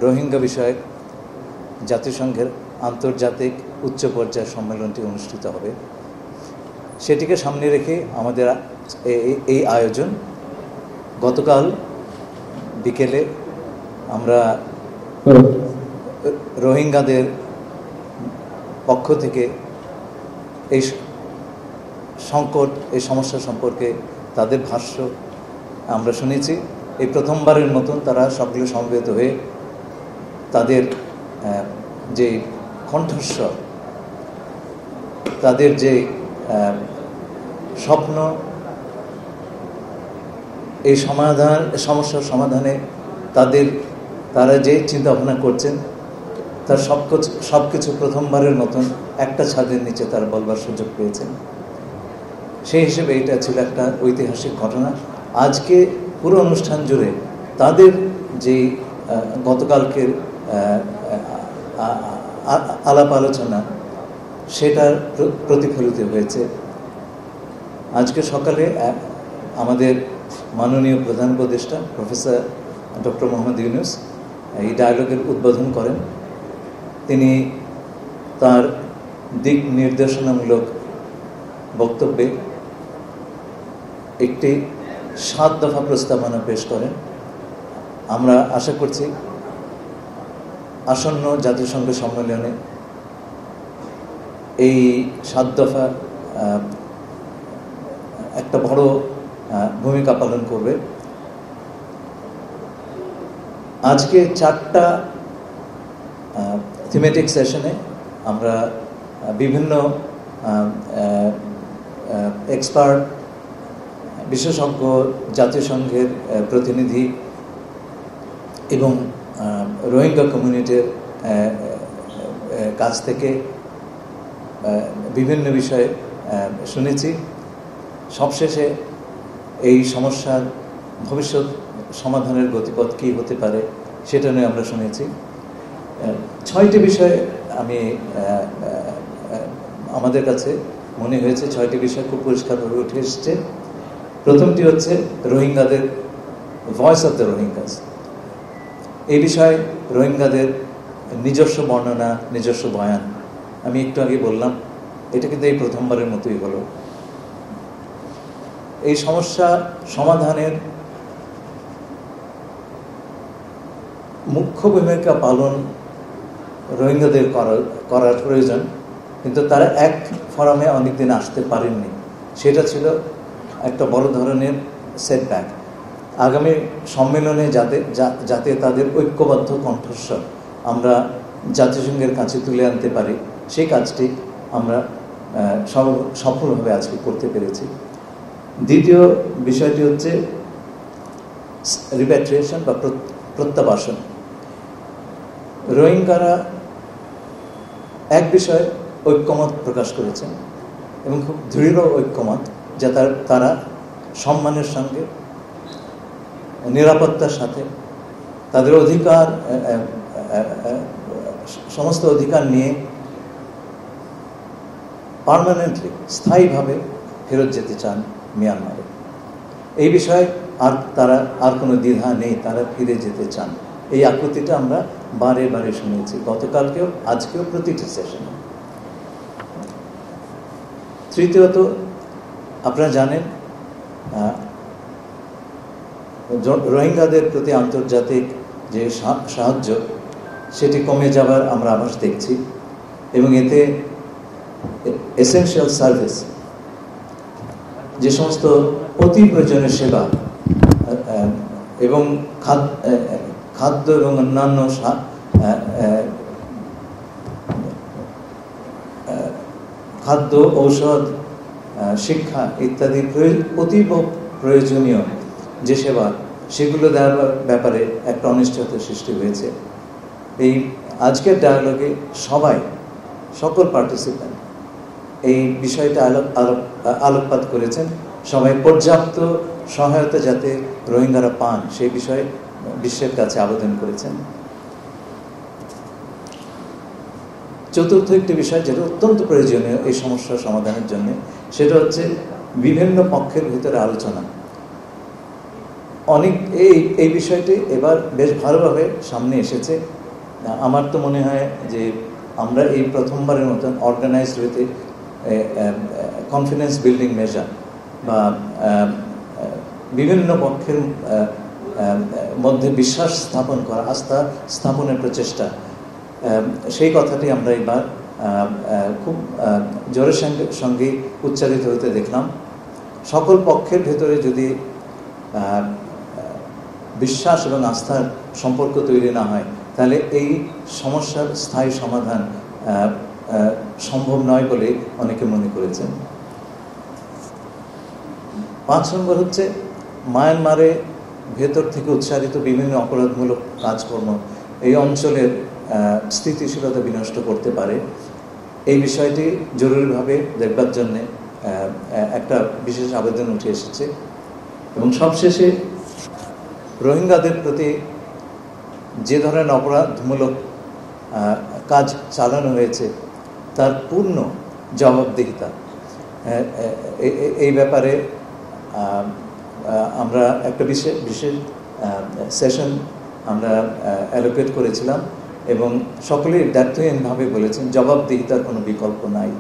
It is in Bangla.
রোহিঙ্গা বিষয়ক জাতিসংঘের আন্তর্জাতিক উচ্চ পর্যায়ের সম্মেলনটি অনুষ্ঠিত হবে, সেটিকে সামনে রেখে আমাদের এই আয়োজন। গতকাল বিকেলে আমরা রোহিঙ্গাদের পক্ষ থেকে এই সংকট, এই সমস্যা সম্পর্কে তাদের ভাষ্য আমরা শুনেছি। এই প্রথমবারের মতন তারা সকলে সমবেত হয়ে তাদের যে কণ্ঠস্বর, তাদের যে স্বপ্ন, এই সমস্যার সমাধানে তারা যে চিন্তা ভাবনা করছেন, তার সব কিছু প্রথমবারের মতন একটা ছাদের নিচে তারা বলবার সুযোগ পেয়েছেন। সেই হিসেবে এটা ছিল একটা ঐতিহাসিক ঘটনা। আজকে পুরো অনুষ্ঠান জুড়ে তাদের যে গতকালকের আলাপ আলোচনা, সেটার প্রতিফলিত হয়েছে। আজকে সকালে আমাদের মাননীয় প্রধান উপদেষ্টা প্রফেসর ডক্টর মোহাম্মদ ইউনূস এই ডায়ালগের উদ্বোধন করেন। তিনি তার দিক নির্দেশনামূলক বক্তব্যে একটি 7 দফা প্রস্তাবনা পেশ করেন। আমরা আশা করছি আসন্ন জাতিসংঘ সম্মেলনে এই 7 দফা একটা বড় ভূমিকা পালন করবে। আজকে 4টা থিমেটিক সেশনে আমরা বিভিন্ন এক্সপার্ট, বিশেষজ্ঞ, জাতিসংঘের প্রতিনিধি এবং রোহিঙ্গা কমিউনিটির কাছ থেকে বিভিন্ন বিষয়ে শুনেছি। সবশেষে এই সমস্যার ভবিষ্যৎ সমাধানের গতিপথ কী হতে পারে সেটা নিয়ে আমরা শুনেছি। 6টি বিষয়ে আমাদের কাছে মনে হয়েছে 6টি বিষয় খুব পরিষ্কারভাবে উঠে এসছে। প্রথমটি হচ্ছে রোহিঙ্গাদের ভয়েস অফ দ্য রোহিঙ্গাস। এই বিষয়ে রোহিঙ্গাদের নিজস্ব বর্ণনা, নিজস্ব বয়ান। আমি একটু আগে বললাম, এটা কিন্তু এই প্রথমবারের মতোই হলো। এই সমস্যা সমাধানের মুখ্য ভূমিকা পালন রোহিঙ্গাদের করার প্রয়োজন, কিন্তু তারা এক ফোরামে অনেকদিন আসতে পারেননি। সেটা ছিল একটা বড় ধরনের সেটব্যাক। আগামী সম্মেলনে যাতে তাদের ঐক্যবদ্ধ কণ্ঠস্বর আমরা জাতিসংঘের কাছে তুলে আনতে পারি, সেই কাজটি আমরা সফলভাবে আজকে করতে পেরেছি। দ্বিতীয় বিষয়টি হচ্ছে রিপ্যাট্রিয়েশন বা প্রত্যাবাসন। রোহিঙ্গারা এক বিষয়ে ঐক্যমত প্রকাশ করেছেন এবং খুব দৃঢ় ঐক্যমত, যে তারা সম্মানের সঙ্গে, নিরাপত্তার সাথে তাদের অধিকার, সমস্ত অধিকার নিয়ে পার্মানেন্টলি, স্থায়ীভাবে ফেরত যেতে চান মিয়ানমারে। এই বিষয়ে তারা আর কোনো দ্বিধা নেই, তারা ফিরে যেতে চান। এই আকুতিটা আমরা বারে বারে শুনেছি, গতকালকেও, আজকেও, প্রতিটি সেশনে। তৃতীয়ত, আপনারা জানেন রোহিঙ্গাদের প্রতি আন্তর্জাতিক যে সাহায্য, সেটি কমে যাবার আমরা আভাস দেখছি এবং এতে এসেনশিয়াল সার্ভিস, যে সমস্ত অতি প্রয়োজনীয় সেবা এবং খাদ্য এবং অন্যান্য খাদ্য, ঔষধ, শিক্ষা ইত্যাদি অতীব প্রয়োজনীয় যে সেবা, সেগুলো দেওয়ার ব্যাপারে একটা অনিশ্চয়তা সৃষ্টি হয়েছে। এই আজকের ডায়ালগে সকল পার্টিসিপেন্ট এই বিষয়টা আলোকপাত করেছেন। সবাই পর্যাপ্ত সহায়তা যাতে রোহিঙ্গারা পান, সেই বিষয়ে বিশ্বের কাছে আবেদন করেছেন। চতুর্থ একটি বিষয় যেটা অত্যন্ত প্রয়োজনীয় এই সমস্যার সমাধানের জন্য, সেটা হচ্ছে বিভিন্ন পক্ষের ভিতরে আলোচনা। অনেক এই বিষয়টি এবার বেশ ভালোভাবে সামনে এসেছে। আমার তো মনে হয় যে আমরা এই প্রথমবারের মতন organized with confidence building measure বা বিভিন্ন পক্ষের মধ্যে বিশ্বাস স্থাপন করা, আস্থা স্থাপনের প্রচেষ্টা, সেই কথাটি আমরা এবার খুব জোরের সঙ্গে উচ্চারিত হতে দেখলাম। সকল পক্ষের ভেতরে যদি বিশ্বাস এবং আস্থার সম্পর্ক তৈরি না হয়, তাহলে এই সমস্যার স্থায়ী সমাধান সম্ভব নয় বলে অনেকে মনে করেছেন। 5 নম্বর হচ্ছে মায়ানমারে ভেতর থেকে উৎসারিত বিভিন্ন অপরাধমূলক কাজকর্ম এই অঞ্চলের স্থিতিশীলতা বিনষ্ট করতে পারে। এই বিষয়টি জরুরিভাবে দেখবার জন্যে একটা বিশেষ আবেদন উঠে এসেছে। এবং সবশেষে রোহিঙ্গাদের প্রতি যে ধরনের অপরাধমূলক কাজ চালানো হয়েছে তার পূর্ণ জবাবদিহিতা, এই ব্যাপারে আমরা একটা বিশেষ সেশন আমরা অ্যালোকেট করেছিলাম এবং সকলেই দায়িত্বহীনভাবে বলেছেন জবাবদিহিতার কোনো বিকল্প নাই।